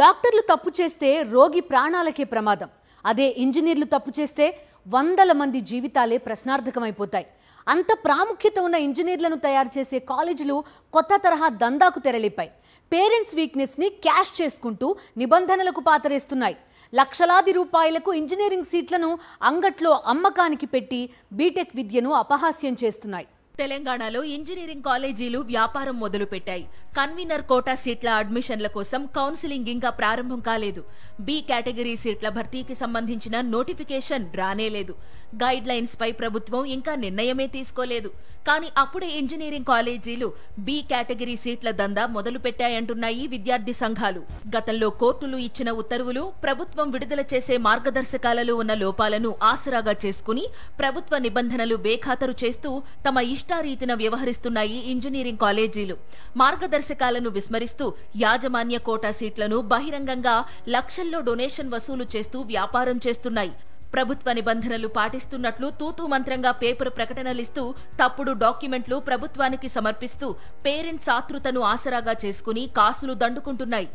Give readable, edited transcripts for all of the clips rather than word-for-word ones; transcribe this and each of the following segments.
డాక్టర్లు తప్పు చేస్తే రోగి ప్రాణాలకే ప్రమాదం. అదే ఇంజనీర్లు తప్పు చేస్తే వందల మంది జీవితాలే ప్రశ్నార్థకమైపోతాయి. అంత ప్రాముఖ్యత ఉన్న ఇంజనీర్లను తయారు చేసే కాలేజీలు కొత్త తరహా దందాకు తెరలేపాయి. పేరెంట్స్ వీక్నెస్ ని క్యాష్ చేసుకుంటూ నిబంధనలకు పాతరేస్తున్నాయి. లక్షలాది రూపాయలకు ఇంజనీరింగ్ సీట్లను అంగట్లో అమ్మకానికి పెట్టి బీటెక్ విద్యను అపహాస్యం చేస్తున్నాయి. తెలంగాణలో ఇంజనీరింగ్ కాలేజీలు వ్యాపారం మొదలుపెట్టాయి. కన్వీనర్ కోటా సీట్ల అడ్మిషన్ల కోసం కౌన్సిలింగ్ ఇంకా ప్రారంభం కాలేదు. బి కేటగిరీ సీట్ల భర్తీకి సంబంధించిన నోటిఫికేషన్ రానేలేదు. గైడ్ లైన్స్ పై ప్రభుత్వం ఇంకా నిర్ణయమే తీసుకోలేదు. కానీ అప్పుడే ఇంజనీరింగ్ కాలేజీలు బి కేటగిరీ సీట్ల దందా మొదలుపెట్టాయంటున్నాయి విద్యార్థి సంఘాలు. గతంలో కోర్టులు ఇచ్చిన ఉత్తర్వులు, ప్రభుత్వం విడుదల చేసే మార్గదర్శకాలలో ఉన్న లోపాలను ఆసరాగా చేసుకుని ప్రభుత్వ నిబంధనలు బేఖాతరు చేస్తూ తమ ఇష్టారీతిన వ్యవహరిస్తున్నాయి ఇంజనీరింగ్ కాలేజీలు. మార్గదర్శకాలను విస్మరిస్తూ యాజమాన్య కోటా సీట్లను బహిరంగంగా లక్షల్లో డొనేషన్ వసూలు చేస్తూ వ్యాపారం చేస్తున్నాయి. ప్రభుత్వ నిబంధనలు పాటిస్తున్నట్లు తూతూ మంత్రంగా పేపర్ ప్రకటనలిస్తూ తప్పుడు డాక్యుమెంట్లు ప్రభుత్వానికి సమర్పిస్తూ పేరెంట్స్ ఆతృతను ఆసరాగా చేసుకుని కాసులు దండుకుంటున్నాయి.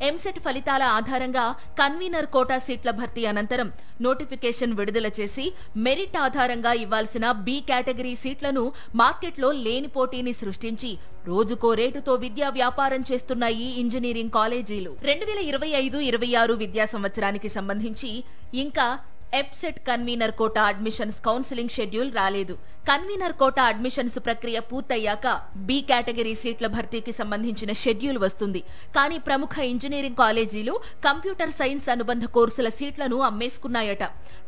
ఎంసెట్ ఫలితాల ఆధారంగా కన్వీనర్ కోటా సీట్ల భర్తీ అనంతరం నోటిఫికేషన్ విడుదల చేసి మెరిట్ ఆధారంగా ఇవ్వాల్సిన బి కేటగిరీ సీట్లను మార్కెట్లో లేని పోటీని సృష్టించి రోజుకో రేటుతో విద్యా వ్యాపారం చేస్తున్నాయి ఇంజనీరింగ్ కాలేజీలు. 2025-26 విద్యా సంవత్సరానికి సంబంధించి ఇంకా EAPCET convener quota admissions counselling schedule రాలేదు. కన్వీనర్ కోటా అడ్మిషన్స్ ప్రక్రియ పూర్తయ్యాక బి కేటగిరీ సీట్ల భర్తీకి సంబంధించిన షెడ్యూల్ వస్తుంది. కానీ ప్రముఖ ఇంజనీరింగ్ కాలేజీలు కంప్యూటర్ సైన్స్ అనుబంధ కోర్సుల సీట్లను అమ్మేసుకున్నాయట.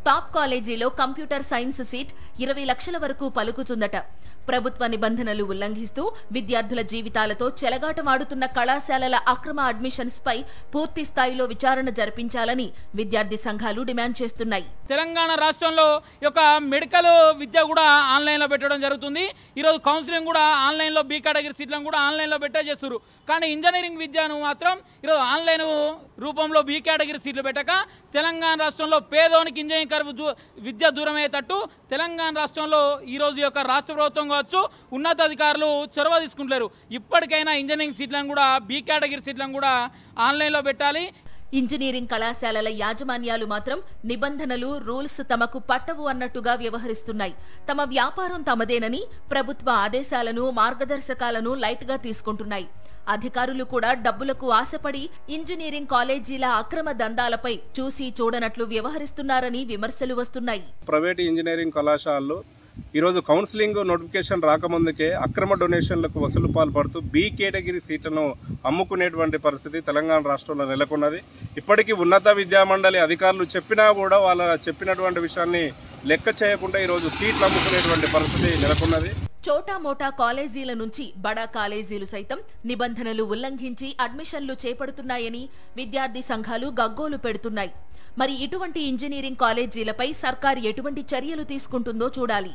టాప్ కాలేజీలో కంప్యూటర్ సైన్స్ సీట్ 20 లక్షల వరకు పలుకుతుందట. ప్రభుత్వ నిబంధనలు ఉల్లంఘిస్తూ విద్యార్థుల జీవితాలతో చెలగాటమాడుతున్న కళాశాలల అక్రమ అడ్మిషన్స్ పై పూర్తి స్థాయిలో విచారణ జరిపించాలని విద్యార్థి సంఘాలు డిమాండ్ చేస్తున్నాయి. తెలంగాణ రాష్ట్రంలో యొక్క మెడికల్ విద్య కూడా ఆన్లైన్లో పెట్టడం జరుగుతుంది. ఈరోజు కౌన్సిలింగ్ కూడా ఆన్లైన్లో బి కేటగిరీ సీట్లను కూడా ఆన్లైన్లో పెట్టే చేస్తారు. కానీ ఇంజనీరింగ్ విద్యను మాత్రం ఈరోజు ఆన్లైన్ రూపంలో బి కేటగిరీ సీట్లు పెట్టక తెలంగాణ రాష్ట్రంలో పేదోనికి ఇంజనీరింగ్ విద్య దూరమయ్యేటట్టు తెలంగాణ రాష్ట్రంలో ఈరోజు యొక్క రాష్ట్ర ప్రభుత్వం కావచ్చు, ఉన్నతాధికారులు చొరవ తీసుకుంటారు. ఇప్పటికైనా ఇంజనీరింగ్ సీట్లను కూడా బి కేటగిరీ సీట్లను కూడా ఆన్లైన్లో పెట్టాలి. ఇంజనీరింగ్ కళాశాలల యాజమాన్యాలు మాత్రం నిబంధనలు, రూల్స్ తమకు పట్టవు అన్నట్టుగా వ్యవహరిస్తున్నాయి. తమ వ్యాపారం తమదేనని ప్రభుత్వ ఆదేశాలను, మార్గదర్శకాలను లైట్ గా తీసుకుంటున్నాయి. అధికారులు కూడా డబ్బులకు ఆశపడి ఇంజనీరింగ్ కాలేజీల అక్రమ దందాలపై చూసి చూడనట్లు వ్యవహరిస్తున్నారని విమర్శలు వస్తున్నాయి. ప్రైవేట్ ఇంజనీరింగ్ కళాశాలలు ఈరోజు కౌన్సిలింగ్ నోటిఫికేషన్ రాకముందుకే అక్రమ డొనేషన్లకు వసూలు పాల్పడుతూ బి కేటగిరీ సీట్లను అమ్ముకునేటువంటి పరిస్థితి తెలంగాణ రాష్ట్రంలో నెలకొన్నది. ఇప్పటికీ ఉన్నత విద్యామండలి అధికారులు చెప్పినా కూడా వాళ్ళ చెప్పినటువంటి విషయాన్ని లెక్క చేయకుండా ఈరోజు సీట్లు అమ్ముకునేటువంటి పరిస్థితి నెలకొన్నది. చోటా మోటా కాలేజీల నుంచి బడా కాలేజీలు సైతం నిబంధనలు ఉల్లంఘించి అడ్మిషన్లు చేపడుతున్నాయని విద్యార్థి సంఘాలు గగ్గోలు పెడుతున్నాయి. మరి ఇటువంటి ఇంజనీరింగ్ కాలేజీలపై సర్కార్ ఎటువంటి చర్యలు తీసుకుంటుందో చూడాలి.